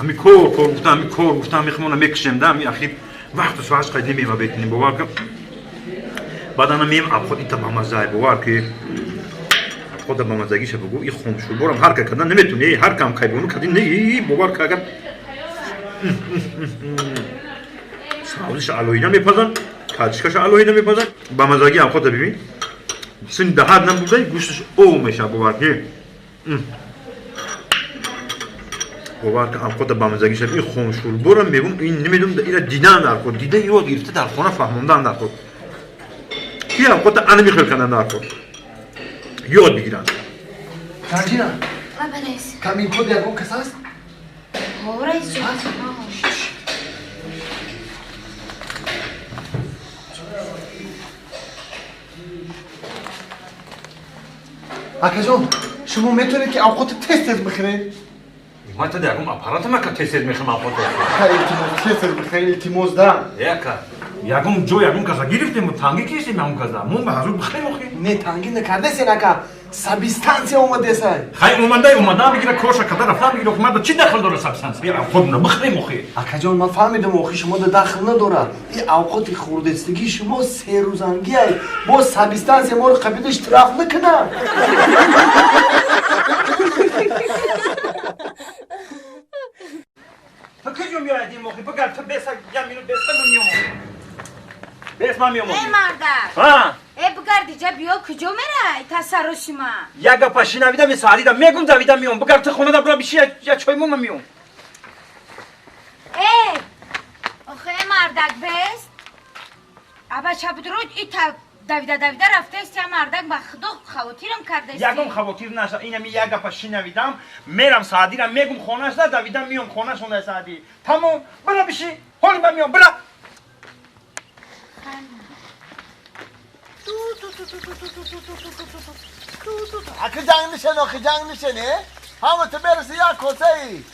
امی کور گفتم امی کور گفتم میخوام میکشم می اخیر وقت و ساعت قدیم میما بتونیم باور که بعد انا میم اب خود انت مزای باور که خود با مزاگیش بگو این خون شو برام هر کدن نمیتونی هر کام کایبونو کدی نه باور که اگر ساوزش علوینا میپزن کاچکش علوینا میپزن با مزاگی هم خود ببین سن دهات نبوده گوشتش او میشه باور که باور که خود با مزاگیش این خون شو برام میگم این نمیدونم اینا دیدن در خود دیده یو گرفته در خونه فهموندن در خود کیا خود انا میخوام کردن در خود یاد بگیرن تاجینا رئیس کامین کد یکم کساست رئیس جان آقا جون شما میتونید که اوقات تست بخرید ما تا دیگه اپارات ما که تست میخوام اوقات خیلی تست بخرید التماس دارم یکم جو یکم کسا گرفتیم تانگی کیسیم همون کسا مون به حضور بخیر مخی نه تانگی نکرده سینکا سابستانسی اومده سای خیلی اومده بگیره کوشا کدر رفتن بگیره اومده چی داخل داره سابستانس بیا خود بخیر مخی آقا جون من فهمیدم اوخی شما داخل نداره این اوقات خوردستگی شما 3 روزانگی ای با سابستانسی ما رو قبیل اشتراک نکنه کجا میادی مخی بگیر تو بیسا یمینو بیسا میوم بیس ما میوم ای مردک ها ای بگردی جا بیا کجا میره تسروشیما یگا پاشی نویدم می ساعتی میگم دویدم میوم بگیر تو خونه دبرا بیشی یا چای مون میوم ای آخه ای مردک بست ابا چپدرود ای تا دویده رفته است یا مردک با خدا خواتیرم کرده است یگم خواتیر نشه اینم یگا پاشی نویدم میرم ساعتی را میگم خونه‌اش دا دویدم میوم خونه‌اش اون ساعتی تمام برا بیشی حالی با میوم برا آقا جنگ میشه نه همه تو برسی یا کسه ای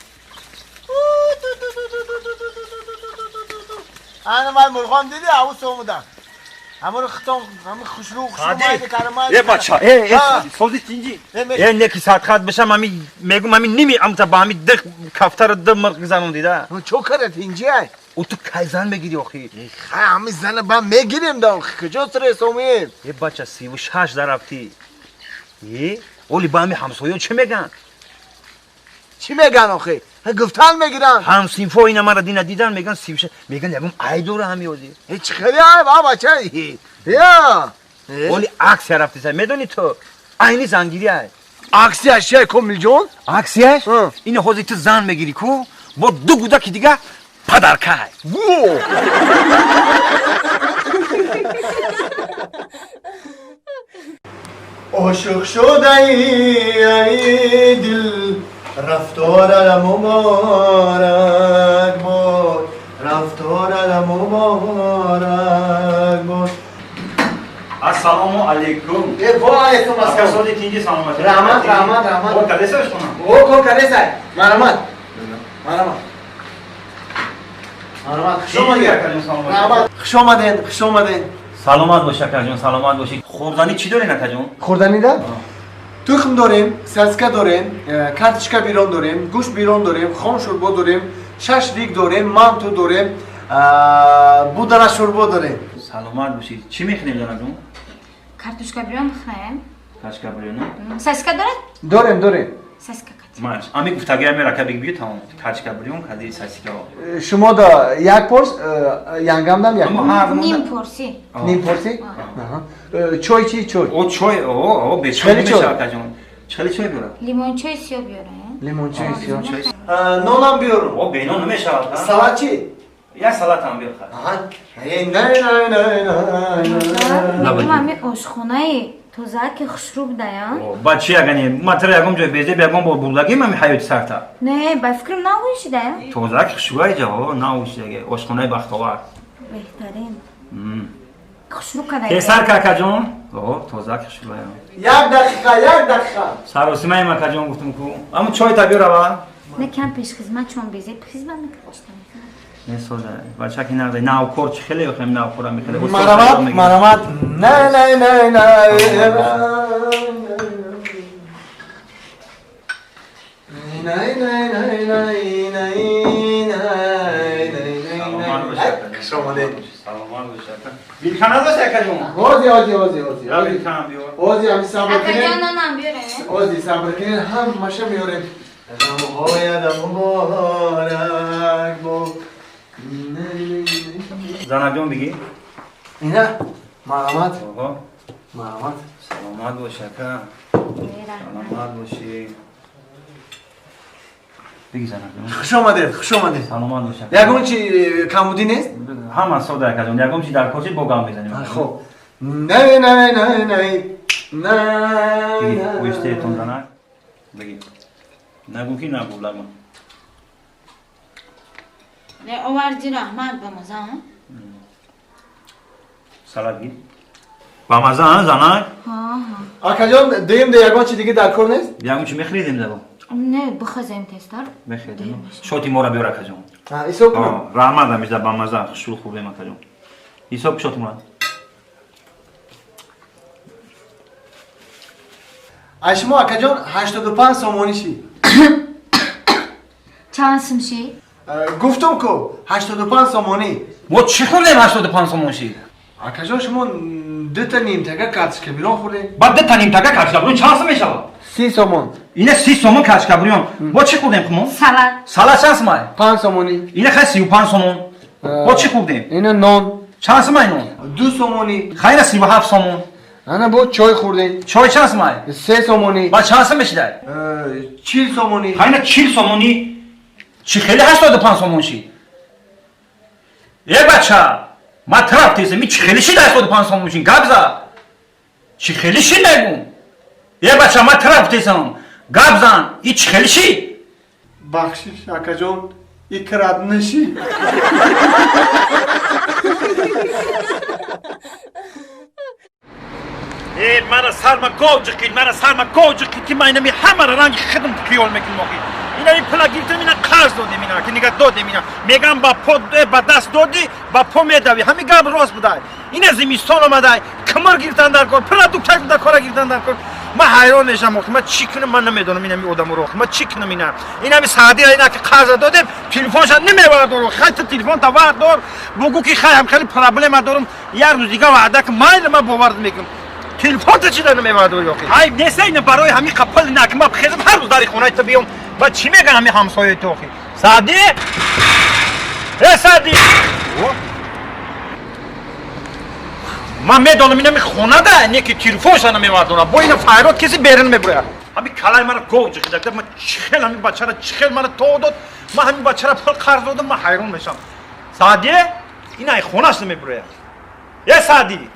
انا من مرغان دیدی اوست اومدم همه رو ختم همه خوشرو یه بچه سوزی تینجی یه نکی ساعت خواهد بشم میگم نمی امتا با دخ کفتر مرغ زنون دیده چو کرد اینجی ای او تو که زن بگیری آخی همه زن با میگیریم دا کجا سرس امید یه بچه 36 در رفتی اولی با همسایه چه میگن؟ چی میگن آخی؟ گفتن میگیرن هم سینفو اینا مرا دیدن میگن 36 میگن یکم ای دوره همی آدی هیچ خیلی های بابا چه یا اولی عکس رفتی سر میدونی تو اینی زنگیری های عکسی اشیای کمیل جون؟ عکسیش؟ اینه خوزی تو زن میگیری کو با 2 گودک دیگه پدرکه عاشق شده ای دل رفتار مبارک باد رفتار مبارک باد السلام علیکم و علیکم السلام سوزی تینجی سلامتی رحمت او کدسش کنم او کن کدسش مرحمت خوش آمدین سلامت باشه کاکا جون سلامت باشی خوردنی چی داری کاکا جون خوردنی ده؟ تخم داریم، سرسکه داریم، کارتشکا بیرون داریم، گوشت بیرون داریم، خام شوربا داریم، ششلیک داریم، مانتو داریم، بودن شوربا داریم. سلامت باشی چی میخوریم جان جون؟ کارتوشکا بیرون بخوریم کاشکا بیرون سسکا داره؟ داریم. سسکا کتی ماش امی گفتگی میرا که بگی تمام کاشکا بیرون کدی ساسیکا شما دا یک پرس یانگام دام یک نیم پرسی نیم پرسی؟ چای چی چای؟ او چای او به چای میشه کاکا جون چلی چای بیارم لیمون چای سیاه بیاره لیمون چای سیاه نونم بیارم او بینون نمیشه سلات چی؟ یک سلات هم بیار نه مامی آشخونه توزک خشروب دایم بچه یگانی ماتر یگم جای بیزه بیگم با بولگی مامی حیات سرتا نه با فکرم ناویش دایم توزک خشوای جا ناویش دیگه آشخونه بختوار بهترین خشروب کدای پسر کاکا جون او توزک خشوای یک دقیقه سروسیمای ما کاکا جون گفتم کو اما چای تا بیار نه کم پیش خدمت چون بیزه خدمت نکردم نه سودا بچه کی نرده ناو کورچ خیلی بخیم ناو کورم میخوره مرامت نه شما ده سلامت باشه بیلکن نداشت اکجون اوزی اوزی یا بیلکن بیار اوزی هم صبر Aka کنین cananam biore. اوزی صبر کنین هم مشه میاریم غمهای دم مبارک با زنجون بگی اینا مرامت آقا مرامت سلامت باشه که سلامت باشی بگی زنجون خوش آمدید خوش آمدید سلامت باشه یکون چی کمودی نیست؟ همه سودا اکجون یکم چی در کوچه بگم بزنیم خب نه نه نه نه نه بگی پویسته تون زنک بگی نگو کی نگو لما Ne ovarci rahmat bamazan. سلام گیر با مزه زنک Ha ha. آکاجان دیم ده یکون چی دیگه در کار نیست؟ یکم چی میخریدیم زبون Ne bıxazem testar. میخریدیم شوتی مورا بیار اکجون ایسو کنم رحمت هم میزد با مزه خشول خوبه اکجون حساب شوتی مورا اشما آکاجان 85 سومونی شی Çansım şey. گفتم که 85 سومونی ما چی خوردیم 85 سومون شی آکاجان شما دو تا نیم تکه کارتش که بیرون خوردین بعد ده تانیم تاکا کاشکابرون چانس میشه 30 سومون اینه 30 سومون کاشکابرون ما چی خوردیم خمون Salat. سالا چانس مای 5 سومونی اینه خیلی 35 سومون ما چی خوردیم اینه نان چانس مای نون 2 سومونی خیلی 37 سومون انا با چای خوردین چای چانس مای 3 سومونی با چانس میشه 40 سومونی خیلی 40 سومونی چی خیلی 85 سومون شی یه بچه ما طرف تیزه می چی خیلی شی 85 سومون شی گابزا چی خیلی شی نگون یه بچه ما طرف تیزم گابزان ای چی خیلی شی بخشش آکاجان اکراد نشی من سرما گوجه کید من سرما گوجه کید که من می همه رنگ خدم کیول میکنم موقعی اینا این پلاگیرت مینا قرض دادی مینا که نگاه دادی مینا میگم با پود با دست دادی با پو میدوی همین گام راست بدای اینا زمستان اومده کمر گیرتن در کار پلا دکتر در کار گیرتن در کار ما حیران میشم موقعی ما چی کنم من نمیدونم اینا می آدم رو ما چی کنم اینا می سعدی اینا که قرض دادیم تلفنش نمیبرد رو خط تلفن تا وقت دار بگو که خیلی خیلی پرابلم دارم یه روز دیگه وعده که مایل ما باور میکنم تلفن چی دارم میبرد رو ای نیست اینا برای همین قپل نک ما بخیزم هر روز داری خونه تو بیام با چی میگن همین همسایه تو خی سعدی سعدی من میدونم اینا می خونه ده نه که تلفنش نمیبردونه با این فایرات کسی بیرون میبره همین کلای من گوجه خیلی من چخل همین بچه را چخل من تو داد من همین بچه را پول قرض دادم من حیران میشم سعدی اینا خونهش نمیبره سعدی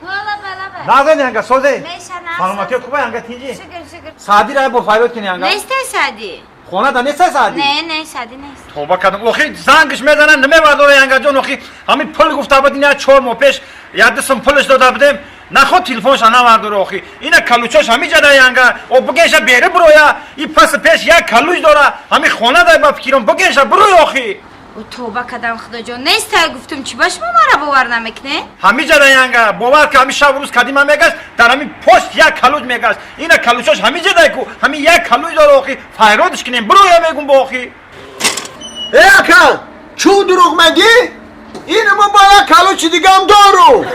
Valla bala. نازنی انگا سوزه Neyse سلامتی خوبه انگا تیجی Şükür şükür. سعدی را با فایرات کنی انگا Ne istesedi? خونه ده نیست سعدی Ne istedi ne istedi? توبه کردم اوخی زنگش میزنن نمیبرداره انگا جون اوخی همین پول گفته بود اینا 4 ماه پیش یادسم پولش داده بودم نخود تلفنش نمیبرداره اوخی اینا کلوچش همین جدای انگا او بگیش بره برویا این پس پیش یک کلوچ داره همین خونه ده با فکرم بگیش بروی اوخی O tövbe kadam Xudo jon. Ne istedi guftum ki baş mı mara bavar namekne? همین جدای انگا باور که همین شب روز قدیما میگاش در همین پشت یک کلوچ میگاش اینا کلوچش همین جدای کو همین یک کلوچ داره اوخی فایراتش کنیم برویا میگم با اوخی ای اکل چو دروغ مگی؟ این ما باید کلو چی دیگه هم دارو